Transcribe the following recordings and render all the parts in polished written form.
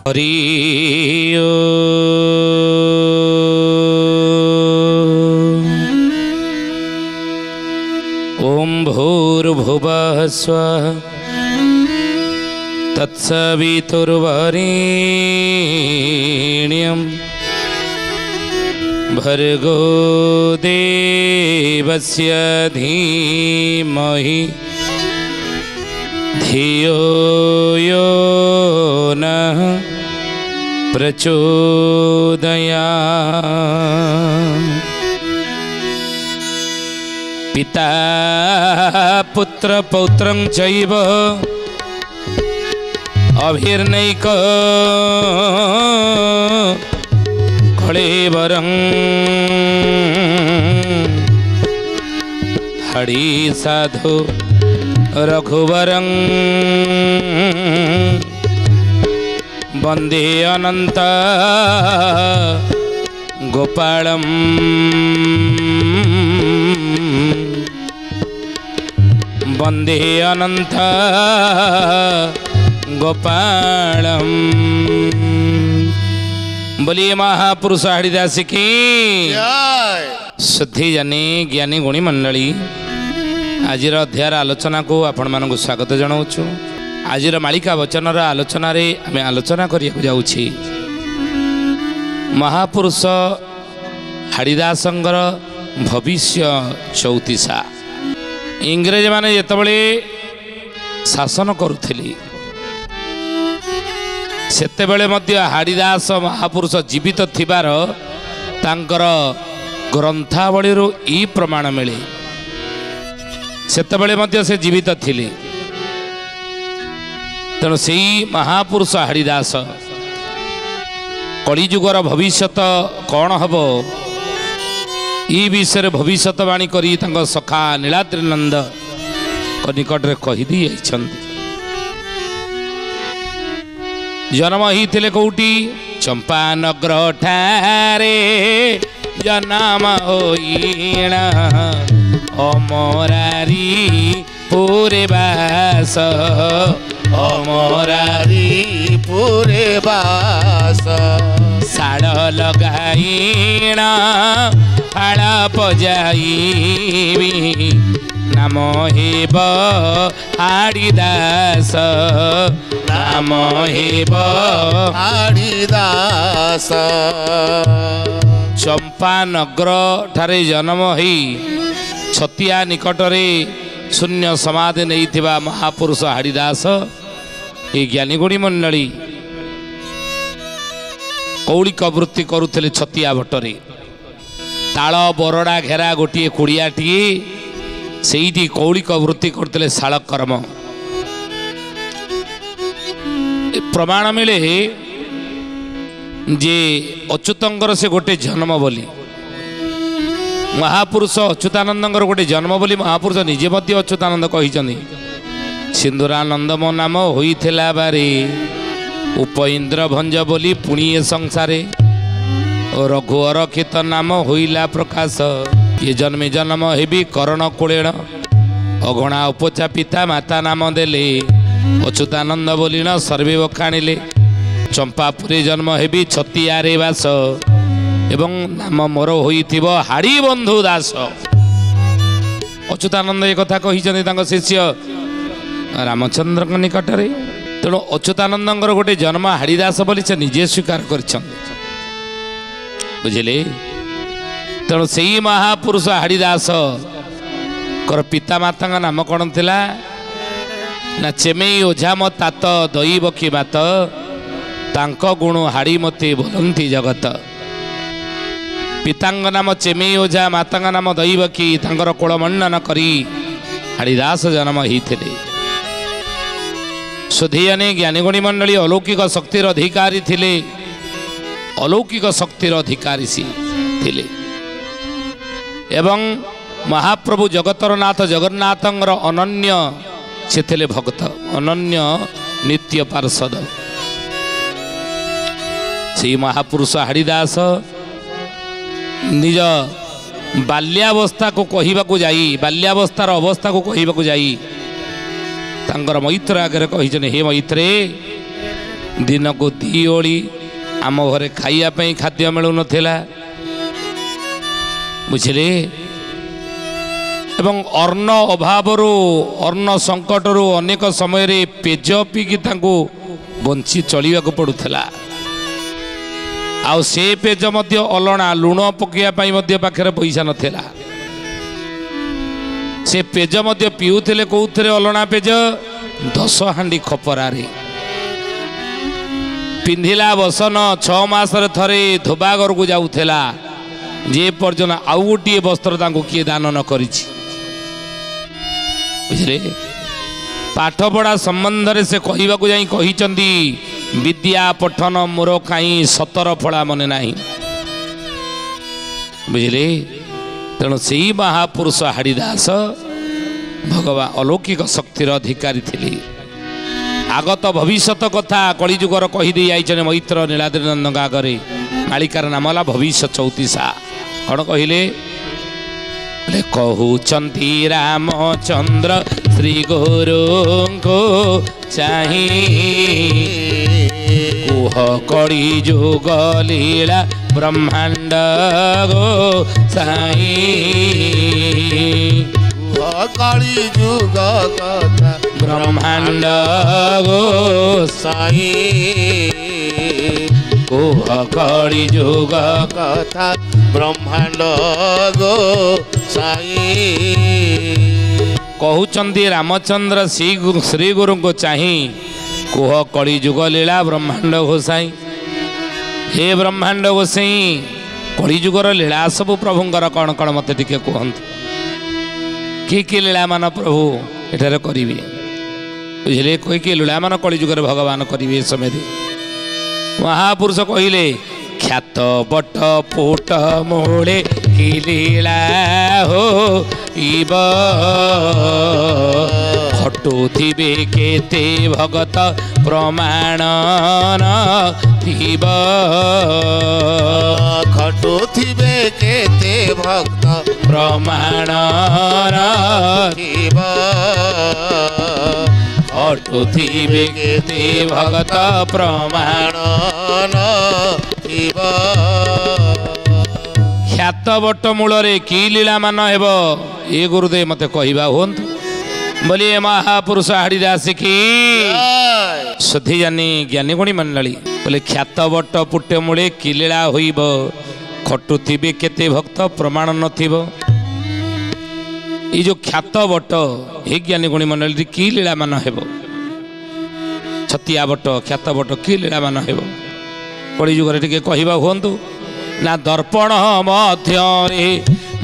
हरि ओम भूर्भुवः स्वः तत्सवितुर्वरेण्यं भर्गो देवस्य धीमहि धियो यो नः प्रचोदयात्। पिता पुत्र पौत्रं चैव अभिर्नैक कळेबरं हरि साधु रघुवरं वन्दे अनंत गोपालं वन्दे अनंत गोपालम। बोलिए महापुरुष हरिदास की शुद्धि जानी ज्ञानी गुणी मंडली। आज अध्याय आलोचना को आपण मानक स्वागत जनाऊँ। आज मालिका वचन आलोचन आम आलोचना करने जाऊँगी महापुरुष हरिदासंगर भविष्य चौतीसा। इंग्रेज माने जितेबाला शासन करुथिले सेतेबेले मध्य हरिदास महापुरुष जीवित थिबार तांकर ग्रंथावली ई प्रमाण मिले। सेतेबेले मध्य से जीवित थिले तेणु से महापुरुष हरिदास कलिजुगर भविष्यत कौन हम ई विषय भविष्यवाणी करी तांको सखा नीलाद्रीनंद निकट में कहीदी जन्म ही कौटी चंपानगर ठारे जन्म होइण अमरारी पूरे बास अमरारी पूरे बास साड़ लगाइण फाड़ पजाइबी नाम हेब हरिदास नाम हेब हरिदास। चंपानगर ठारे जन्म ही छतिया निकटरे शून्य समाधि नहीं थिबा महापुरुष हरिदास ये ज्ञानी गुणी मंडली कौलिक वृत्ति करुले छतिया भट्टरे ताल बरड़ा घेरा गोटे कुड़ियाटी से कौलिक वृत्ति करते शाल कर्म प्रमाण मिले जे अच्युतंकर से गोटे जन्म बोली महापुरुष अच्युतानंद गोटे जन्म बोली महापुरुष निजे मध्य अच्युतानंद कही सिंदूरानंद मो नाम होइथिला बारे उपइंद्र भंज बोली पुणी संसारे रघुवर खित नाम होइला प्रकाश ये जन्मे जन्म हेबी करण कुलेण अगणा उपचा पिता माता नाम देले अच्युतानंद बोलिन सर्वे बखाणिले चंपापुरी जन्म हेबी छतियारे बास एवं नाम मोर होइथिबो हाड़ी बंधु दास। अच्युतानंद एक कथा कही शिष्य रामचंद्र निकटरे तेणु अच्युतानंद गोटे जन्म हाड़ीदास बोली से निजे स्वीकार कर बुझिले। तेणु से महापुरुष हरिदास कर पिता माता नाम कौन थिला ना चेमेई ओझा मो तात दई बकी बात तांको गुण हाड़ी मते बोलंती जगत। पितांग नाम चेमेई ओझा माता नाम दई बकी तांकर कोल मंडन करी हरिदास जन्म होइथिले। सुधियाने ज्ञानीगुणी मंडली अलौकिक शक्तिर अधिकारी थिले अलौकिक शक्तिर अधिकारी सी थिले एवं महाप्रभु जगतर नाथ जगन्नाथंगर अनन्य से थिले भक्त अनन्य नित्य पार्षद। से महापुरुष हरिदास निज बाल्यावस्था को कहवाकू जाई बाल्यावस्थार अवस्था को कहवाकू जाई तांकर मैत्र आगे कही हे मैत्रे दिन को दी ओली आम घरे खाइया खाद्य मिलू नथिला बुझिले एवं अन्न अभावरू अन्न संकटरू अनेक समय रे पेज पीकी तांको बंची चलिया को पड़ुथला आउ से पेज मध्य अलणा लुण पकिया पाई मध्य पाखरे पैसा नथिला से पेज मध्य पिउथिले कोउथरे अलणा पेज 10 हांडी खपरारे पिंधिला बसन 6 मास रे थरे धोबागर को जाउथला जे पर्यटन आउ गोटे वस्त्र तांको किए दान न करिछि बुझले पाठ पढ़ा संबंध रे से कहवा को जाई कहिचंदी विद्या पठन मोर काई 17 फला मने नाही बुझले तेणु से महापुरुष हाड़ीदास भगवान अलौकिक शक्तिर अधिकारी थिले आगत भविष्यत कथा कलिजुगर कहीदे आईचने मैत्र नीलाद्रीनंद आगरे मालिकार नाम है भविष्य 34 कौन कहले कहूचंती रामचंद्र श्री गुरु को चाही कुह कड़ी जुग लीला ब्रह्मांड गो साई कली जुग कथा ब्रह्मांड गो साई कुह कड़ी जुग कथा ब्रह्मांड गो साई कहउचंदी रामचंद्र श्री गुरु को चाही कुह कली जुग लीला ब्रह्मांड गोसाई हे ब्रह्मांड गोसाई कली जुगर लीला सब प्रभुंकर कौन कौन मत टिके कहतु कि लीला मान प्रभु एठारे करिवे बुझले कोई कि लीला मान कली जुगर भगवान करिवे समय महापुरुष कहिले ख्यात बट पोट मोड़े की लीला हो इब खटुथिबे केते भगत प्रमाण थिब खटुथिबे केते भक्त प्रमाण थिब खटुथिबे केते भगत प्रमाण ख्यात बट मूलरे की लीला मान हेब ए गुरुदेव मते कहवा हूँ बोलिए महापुरुष हाड़ीदास की सुधी जानी ज्ञानी गुणी मंडली बोले ख्यात बट पुटे मूले की लीला होइब खटुथिबे केते भक्त प्रमाण नथिब ये जो ख्यात बट हे ज्ञानी गुणी मंडली की लीला मान हेब छतिया बट ख्यात बट की लीला मान हेब कली जुगर टिके कहवा हूँ ना दर्पण मध्य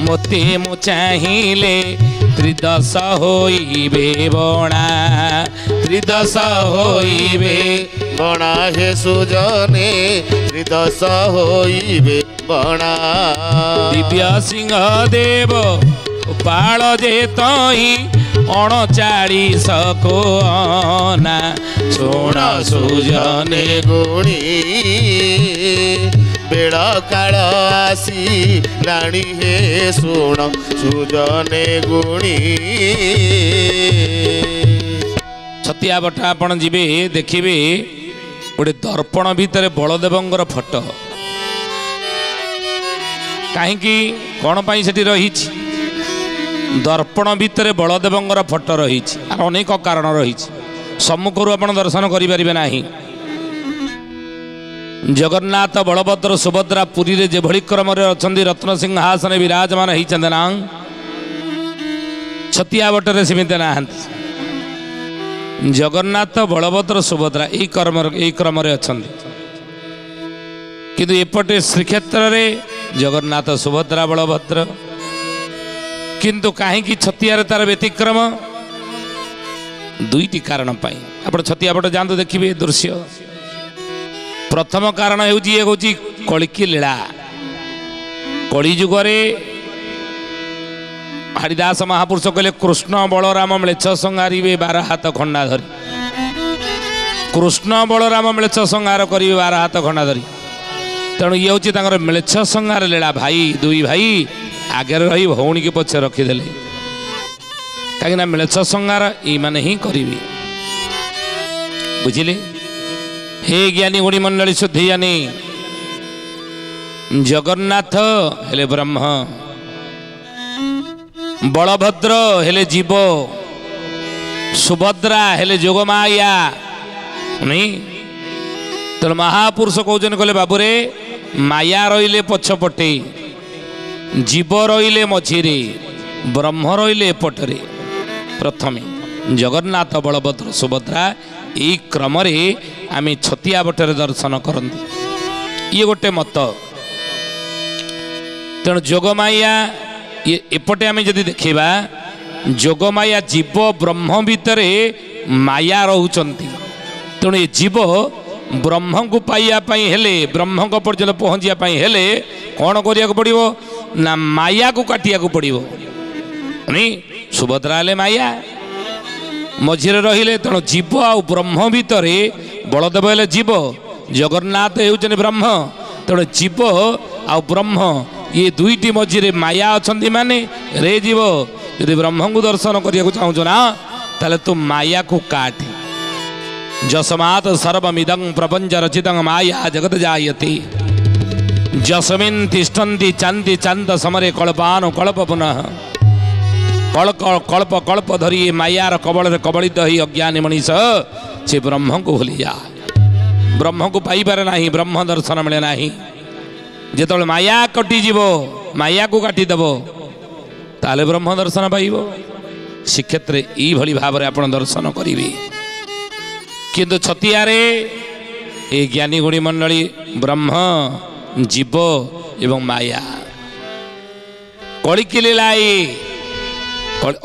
मोते मु चाहिले त्रिदश होइबे बणा त्रिदश होइबे बणा हे सुजने त्रिदश होइबे बणा दिव्य सिंह देव पाल जे तही 39 को ना सोण सुजने गुणी बेड़ काल आसी लाणी हे सोण सुजने गुणी छतिया बटा आपण जीवे देखिए गोटे दर्पण भितर बलदेवंगर फोटो कहीं कौन पाई सेठी रही दर्पण भितर बलदेवंगर फोटो रही अनेक कारण रही सम्मुखर आप दर्शन करें ना जगन्नाथ बलभद्र सुभद्रा पुरी रे जेभली क्रम अच्छा रत्न सिंहासन विराजमान होती ना छतिया बटरे सेमती ना जगन्नाथ बलभद्र सुभद्रा यही क्रम अच्छा किंतु एपटे श्रीक्षेत्र रे जगन्नाथ सुभद्रा बलभद्र किंतु कहीं छतिया तार व्यतिक्रम दुईटी कारण आप छतिया बट जातु देखिए दृश्य प्रथम कारण हूँ कलिकी लीला कली जुगरे हाड़ीदास महापुरुष कहले कृष्ण बलराम म्लेच्छ संहारे 12 हाथ खंडा धरी कृष्ण बलराम म्लेच्छ संहार करेंगे 12 हाथ खंडा धरी तेणु ये हूँ म्लेच्छ संहार लीला भाई दुई भाई आगे रही भौणी के पछे रखीदे कहीं म्लेच्छ संहार ये मैंने ही करी बुझिले हे ज्ञानी गुणी मंडली शुद्धि जानी जगन्नाथ हेले ब्रह्म बलभद्र हेले जीव सुभद्रा हेले जोगमाया नहीं तो महापुरुष कौन कहले बाबूरे माया रहिले पछपटे जीव रहिले मझिरे ब्रह्म रहिले एपटरे प्रथमे जगन्नाथ बलभद्र सुभद्रा यही क्रम आम छतिया बटरे दर्शन करती ये गोटे मत तेणु जोगमाया ये एपटे आम जदि देखा जोगमाया जीव ब्रह्म भितर माया रोचंती तेणु ये जीव ब्रह्म को पाइबापी हेले ब्रह्म पर्यटन पहुँचापी हेले कौन करिया पड़ो ना माया को काटिया पड़ो नहीं सुभद्रा हेले माया मझिरे रहिले तेणु जीव आ ब्रह्म भितर बलदेव हेले जीव जगन्नाथ होउछन ब्रह्म तेणु जीव आ ब्रह्म ये दुईटी मझिरे माया अछंती माने रे जीव यदि ब्रह्म को दर्शन करिया चाहूँ ना ताले तू माया को काट जसमात सर्वमिदं प्रपंच रचितं माया जगत जायते जसमिन् तिष्ठन्ति चान्ति चान्द समरे कल्पानु कल्प पुनः कल्प कल्प धरी मायार कबल कबलित ही अज्ञानी मनीष से ब्रह्म को भूली जा ब्रह्म को पाई पारे नाही ब्रह्म दर्शन मिले नाही जेतବେଳେ माया कटिजीव माया को काटिदेव ताले ब्रह्म दर्शन पाइब श्रीक्षेत्र यही भाव में आपण दर्शन करेंगे किंतु छतियारे ए ज्ञानी गुणी मंडली ब्रह्म जीव एवं माया कलिकी लीलाई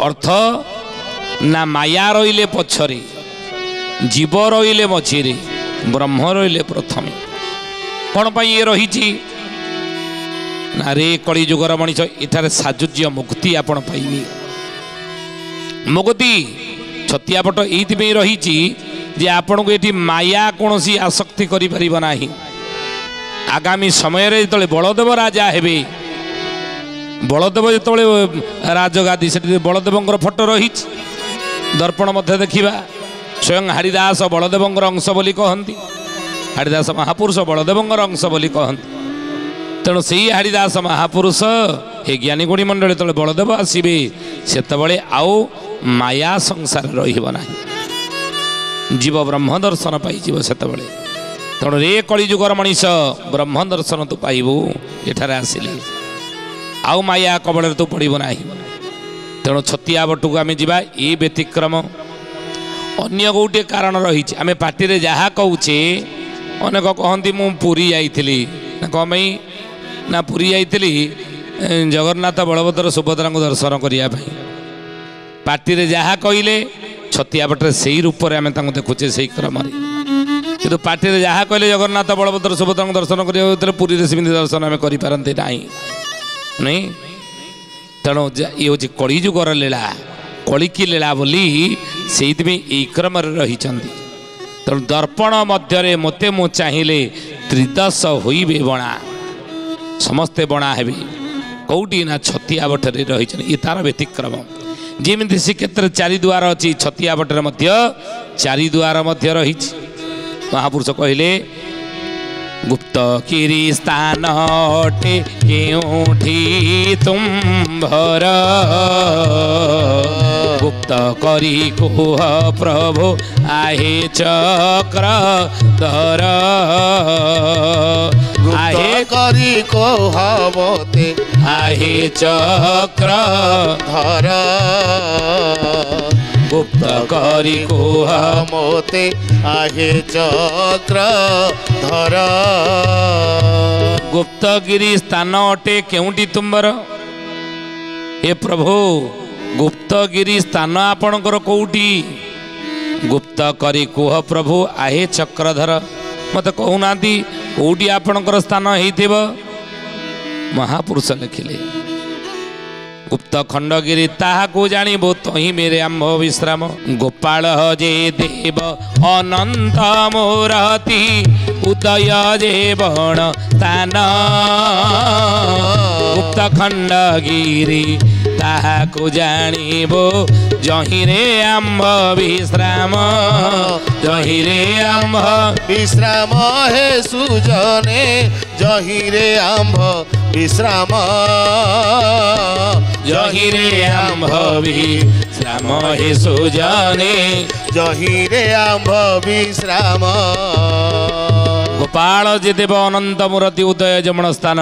अर्थ ना माया रहिले पछरे जीव रहिले मझिरे ब्रह्म रहिले प्रथमे कौन पाई ये रही ना रे कली जुगर मनीष एठारे साजुज्य मुक्ति आपण पाइबे मुक्ति छतियापट ये रही जे आपण को ये माया कौन सी आसक्ति करि परिबा नाही आगामी समय रे जतले बलदेव राजा हेबे बलदेव जतले राजगादी से बलदेवंकर फोटो रही दर्पण मध्य देखा स्वयं हरिदास बलदेवंकर अंश बोली कहती हरिदास महापुरुष बलदेवंकर अंश बोली कहती तेणु से हरिदास महापुरुष हे ज्ञानी गुणी मंडल जो बलदेव आसबे से आउ माया संसार रहा जीव ब्रह्म दर्शन पाइब से तेणु रे कलिजुगर मनीष ब्रह्म दर्शन तू पाइबू एठारे आसिले आउ माया कबल तू पड़ब ना तेणु छतिया बटू आम जा ये व्यतिक्रम अन्य गोटे कारण रही आम पार्टी जहाँ कहूचे अनेक कहती मु पुरी जाइली ना कम ना पुरी जाइली जगन्नाथ बलभद्र सुभद्रा को दर्शन करने पार्टी जहाँ कहले छतिया बटे से ही रूप में आम देखुचे से क्रम कि पार्टी जहाँ कहले जगन्नाथ बलभद्र सुभद्रा को दर्शन करते पुरी से दर्शन आम करपारती नहीं तेणु ये हूँ कलिजुगर लीला कलिकी लीला बोली से क्रम रही तेणु दर्पण मध्य मते मु चाहिए त्रिदश होइबे बणा समस्ते बणा हेबे कौटी ना छतिया बटरे रही ये तार व्यतिक्रम जमी श्रीक्षेत्र चारि द्वार अच्छी छतिया बटरे चारि द्वार रही महापुरुष कहले गुप्त किरी स्थान अटे केउठी तुम्भर गुप्त करी कुह प्रभु आहे चक्र धर आहे करी कोह मोते आहे चक्र धर गुप्त करी कुह मोते आहे चक्र धर गुप्तगिरी स्थान अटे केउटी तुम्बर हे प्रभु गुप्तगिरी स्थान आपणकर कौटी गुप्त करी कुह प्रभु आहे चक्रधर मत कहूना कौटी आपणकर स्थान होइथिब महापुरुष लिखिले गुप्त खंडगिरी ताहाकू जानिबो तही मेरे आंभ विश्राम गोपाल जे देव अनंत मोरती उदय जे बण स्थान गुप्त खंडगिरी ତାହାକୁ ଜାଣିବୁ ଜହିରେ ଆମ୍ଭ ବିଶ୍ରାମ ଜହିରେ ଆମ୍ଭ विश्राम हे सुजने जहिरे आम्भ विश्राम जहिरे आम्भ विश्राम हे सुजने जहिरे आम्भ विश्राम गोपाल जे देव अनंत मूर्ति उदय जमण स्थान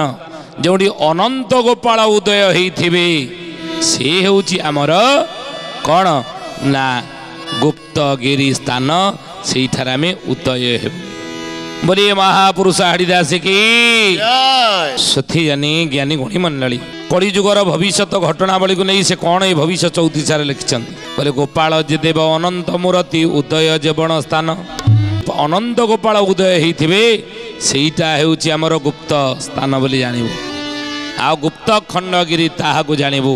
जोटी अनंत गोपाल उदय होइथिबे से हेउची आमर कौन ना गुप्तगिरी स्थान सेठार आम उदय हेबु बोलिए महापुरुष हाड़ीदास की सथी जानी ज्ञानी गुणी मंडली कलिजुगर भविष्य घटनावली को नहीं से कौन ये भविष्य 34 लिखिं बोले गोपाल जे देव अनंत मूर्ति उदय जेवण स्थान अनंत गोपाल उदय होइथिबे सेटा हेउची आमर गुप्त स्थान बोली जानिबु आ गुप्त खंडगिरी ताहाकु जानिबु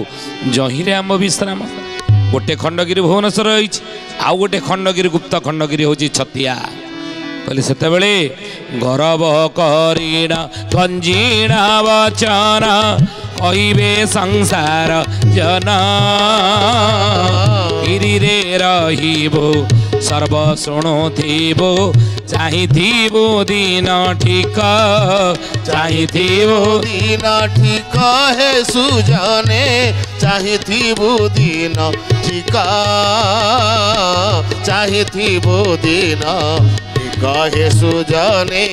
जहिरे आम विश्राम गोटे खंडगिरी भुवनेश्वर रही आउ गोटे खंडगिरी गुप्त खंडगिरी हूँ छतिया कहले से गौरव करीण गंजीण वचन कहिबे संसार जन गिरी रे रहिबो सर्व शुणुथिबो चाहिथिबो दिन ठीक चाहिथिबो दिन ठीक हे सुजने चाहिथिबो दिन ठीक चाहिथिबो दिन ठीक हे सुजने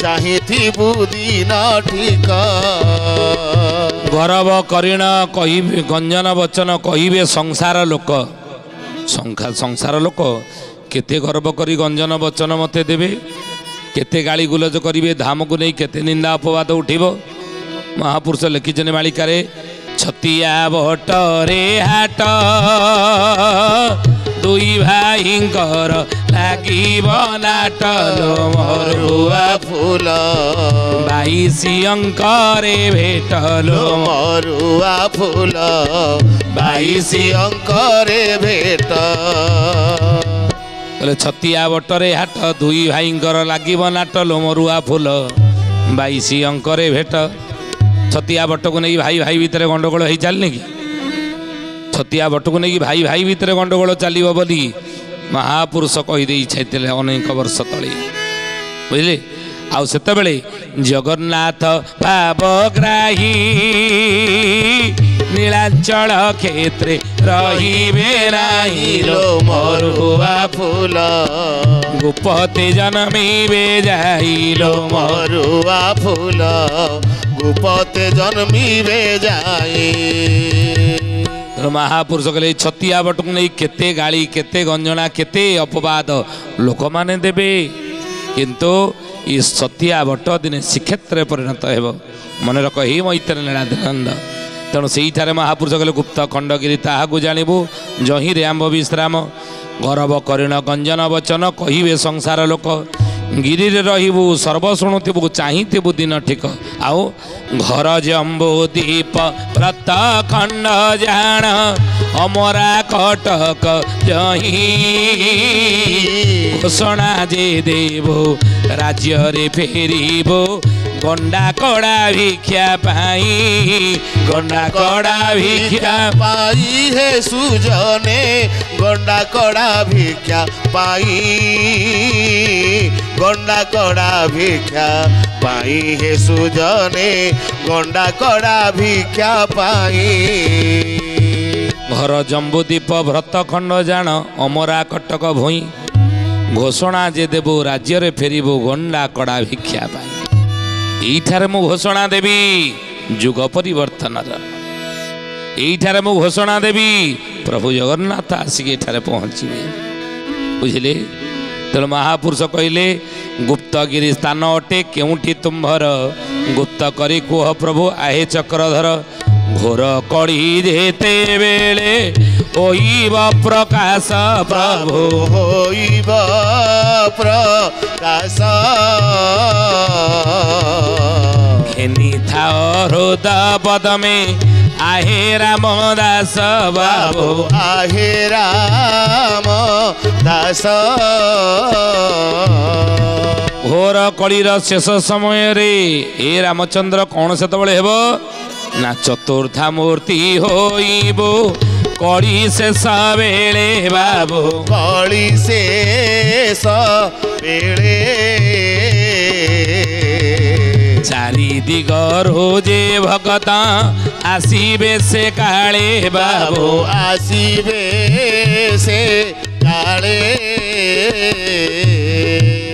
चाहिथिबो दिन ठीक गौरव करीण कहिबे गंजन वचन कहिबे संसार लोक संसार लोक केते गर्व करी गंजन वचन मते देवे केते गाली गुलज करिवे धाम को नहीं केते निंदा अपवाद उठिबो महापुरुष लिखिछन मालिकारे छतिया बटरे हाट दुई भाईंकर लागिब नाट मरुआ फूल बाईसी अंकरे भेटलो मरुआ फूल बाईसी अंकरे भेट छतिया बटरे हाट दुई भाईंकर लागिब नाट मरुआ फूल बाईसी अंकरे भेट छतिया बट को नहीं भाई भाई भितर गंडगोल हो चलनी कि छतिया बट को नहीं भाई भाई भितर गंडगोल चलो बोली महापुरुष कहीदे छाइले अनेक वर्ष तले बुझे आउ सेतबेले जगन्नाथ भावग्राही नीलाचल क्षेत्रे रहिबे नाही लो मरुआ फूल गोपते जन्मिबे जाइलो मरुआ फूल गुपते जन्मिबे जाई महापुरुष कहले छतिया बट को नहीं केते गाली केते गंजना केते अपवाद लोक माने देबे किंतु ये छतिया बट दिने श्रीक्षेत्र परिणत हेब मन रख ही मैत्र नीलानंद तेणु से महापुरुष कहले गुप्त खंडगिरी ताहाकु जानिबु जहिरे आम्भ विश्राम गौरव करीण गंजन वचन कहिबे संसार लोक गिरी रहिबु सर्व शुणुथिबु चाहिथिबु दिन ठीक आउ घर जम्बू दीप व्रत खंड जान अमरा कटक जही घोषणा जे देबो राज्य रे फेरिबो गंडा कड़ा भिक्षा पाई गंडा कड़ा भिक्षा पाई हे सुजने गंडा कड़ा भिक्षा पाई गंडा कड़ा भिक्षा पाई हे सुजने गंडा कड़ा भिक्षा पाई घर जम्बूदीप व्रत खंड जान अमरा कटक भई घोषणा जे देबो राज्य रे फेरिबो गंडा कड़ा भिक्षा पाई एठारे मु घोषणा देवी जुग परिवर्तन एठारे मु घोषणा देवी प्रभु जगन्नाथ आसिक एठारे पहुँचे बुझिले तेणु महापुरुष कहले गुप्तगिरी स्थान अटे केउठी तुम्भर गुप्त करी कुह प्रभु आहे चक्रधर घोर कड़ी जेते बेले होइब प्रकाश प्रभु होइब प्रकाश घेनी था हृदय पद में आहे राम दास बाबू आहे राम दास घोर कलीर शेष समय रे ए रामचंद्र कौन से हेब ନା ଚତୁର୍ଥା ମୂର୍ତ୍ତି ହୋଇବ କଳି ଶେଷ ବେଳେ ବାବୁ କଳି ଶେଷ ବେଳେ ଚାରି ଦିଗରୁ ଯେ ଭଗତ ଆସିବେ ସେ କାଳେ ବାବୁ ଆସିବେ ସେ କାଳେ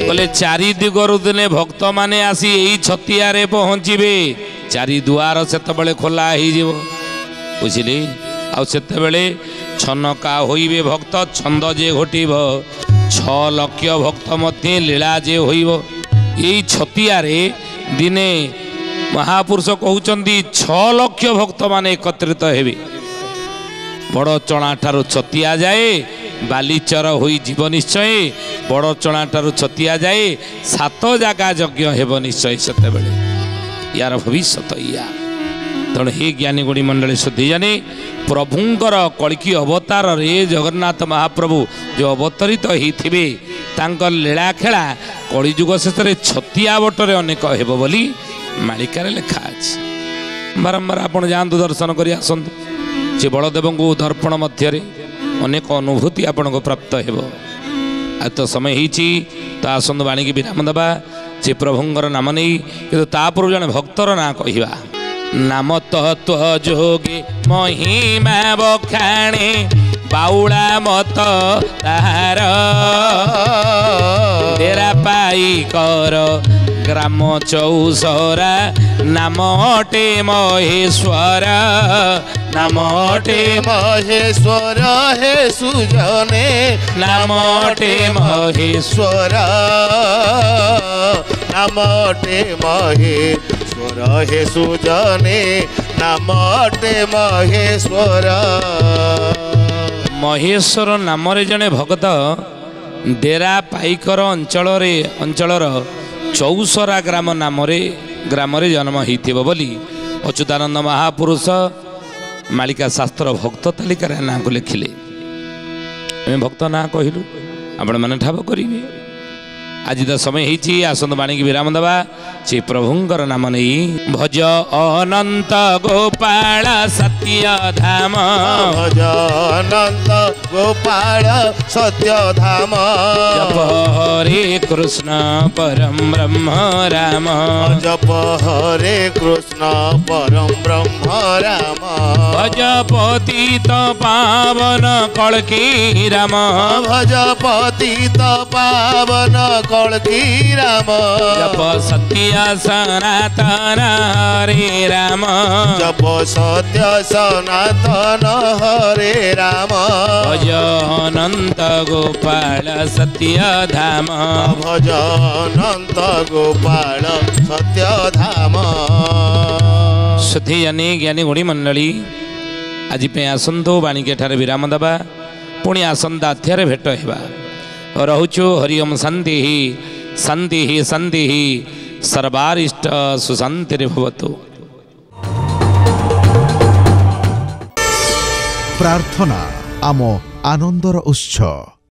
ବୋଲେ ଚାରି ଦିଗରୁ ଦିନେ ଭକ୍ତ ମାନେ ଆସି ଏଇ ଛତିଆରେ ପହଞ୍ଚିବେ ଚାରି ଦୁଆର ସେତେବେଳେ ଖୋଲା ହେଇଯିବ ବୁଝିଲେ ଆଉ ସେତେବେଳେ ଛନକା ହୋଇବେ ଭକ୍ତ ଛନ୍ଦ ଯେ ଘଟିବ 6 ଲକ୍ଷ ଭକ୍ତ ମଧ୍ୟ ଲୀଳା ଯେ ହୋଇବ ଏଇ ଛତିଆରେ ଦିନେ ମହାପୁରୁଷ କହୁଛନ୍ତି 6 ଲକ୍ଷ ଭକ୍ତ ମାନେ ଏକତ୍ରିତ ହେବେ ବଡ଼ ଚଣା ଠାରୁ ଛତିଆ ଯାଏ ବାଲିଚର ହୋଇଯିବ ନିଶ୍ଚୟ ବଡ଼ ଚଣା ଠାରୁ ଛତିଆ ଯାଏ 7 ଜାଗା ଯଜ୍ଞ ହେବ ନିଶ୍ଚୟ ସେତେବେଳେ यार भविष्यत या तेणु हे ज्ञानी गुणी मंडली शुद्धि जाने प्रभुंकर कलिकी अवतार रे जगन्नाथ महाप्रभु जो अवतरित होइथिबे तांकर लीला खेला कलिजुग शेष छतिया बटरे अनेक हेब बोली मालिकार लेखा अछि बारंबार आपण जातु दर्शन करी आसतु से बलदेव को दर्पण मध्य अनेक अनुभूति आपण को प्राप्त हेब आ तो समय होइछि तो आसतु बाणी की विराम दबा से प्रभुंर नाम नहीं कि तापूर्व जन भक्तर ना कहवा नाम तत्व जोगे महिमा बखाणे बाउला मत तार तेरा पाई कर ग्राम चौसरा नामटे महेश्वर नामटे महेश्वर हे सुजने नामटे महेश्वर नामटे महेश्वर हे सुजने नामटे महेश्वर महेश्वर नाम जड़े भगत डेरा पाइकर अंचलर चौसरा ग्राम ग्राम जन्म होइथिबो बोली अच्युतानंद महापुरुष मालिका शास्त्र भक्त तालिकार ना को लिखिले भक्त ना कहलु आपण मैंने ठाब करेंगे आज तो समय होती आसत बाणी की विराम दबा से प्रभुंर नाम नहीं भज अनंत गोपाल सत्य धाम भज अनंत गोपाल सत्य धाम जप हरे कृष्ण परम ब्रह्म राम जप हरे कृष्ण परम ब्रह्म राम भज पतित पावन कल्की राम भज पतित पावन कल्की राम जप सत्य सनातन हरे राम जप सत्य सनातन हरे राम भज अनंत गोपाल सत्य धाम भज अनंत गोपाल सत्य धाम शुद्धि जानी ज्ञानी गुणी मंडली आज आसंतु बाणिके ठारे विराम दबा पुणी आसंता अध्याय भेट हेबा रहुचु हरिओम शांति शांति शांति सर्वारिष्ट सुशांति भवतु। प्रार्थना आम आनंदर उत्सव।